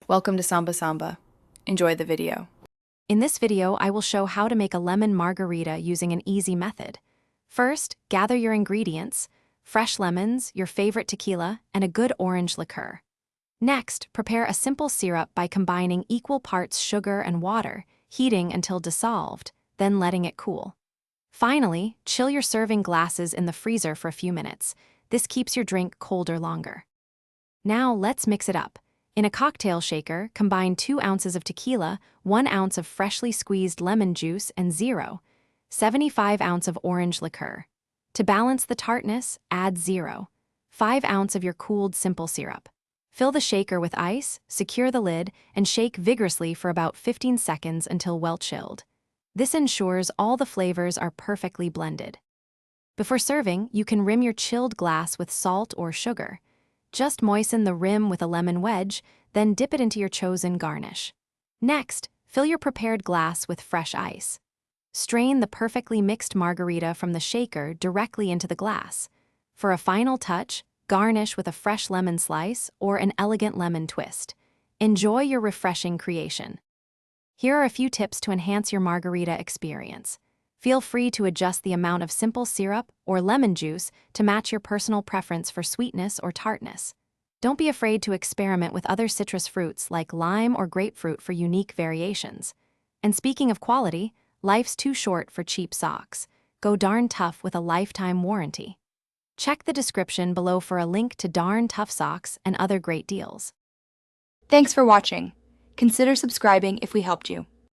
Welcome to Samba Samba. Enjoy the video. In this video, I will show how to make a lemon margarita using an easy method. First, gather your ingredients: fresh lemons, your favorite tequila, and a good orange liqueur. Next, prepare a simple syrup by combining equal parts sugar and water, heating until dissolved, then letting it cool. Finally, chill your serving glasses in the freezer for a few minutes. This keeps your drink colder longer. Now let's mix it up. In a cocktail shaker, combine 2 ounces of tequila, 1 ounce of freshly squeezed lemon juice, and 0.75 ounce of orange liqueur. To balance the tartness, add 0.5 ounce of your cooled simple syrup. Fill the shaker with ice, secure the lid, and shake vigorously for about 15 seconds until well chilled. This ensures all the flavors are perfectly blended. Before serving, you can rim your chilled glass with salt or sugar. Just moisten the rim with a lemon wedge, then dip it into your chosen garnish. Next, fill your prepared glass with fresh ice. Strain the perfectly mixed margarita from the shaker directly into the glass. For a final touch, garnish with a fresh lemon slice or an elegant lemon twist. Enjoy your refreshing creation. Here are a few tips to enhance your margarita experience. Feel free to adjust the amount of simple syrup or lemon juice to match your personal preference for sweetness or tartness. Don't be afraid to experiment with other citrus fruits like lime or grapefruit for unique variations. And speaking of quality, life's too short for cheap socks. Go darn tough with a lifetime warranty. Check the description below for a link to Darn Tough socks and other great deals. Thanks for watching. Consider subscribing if we helped you.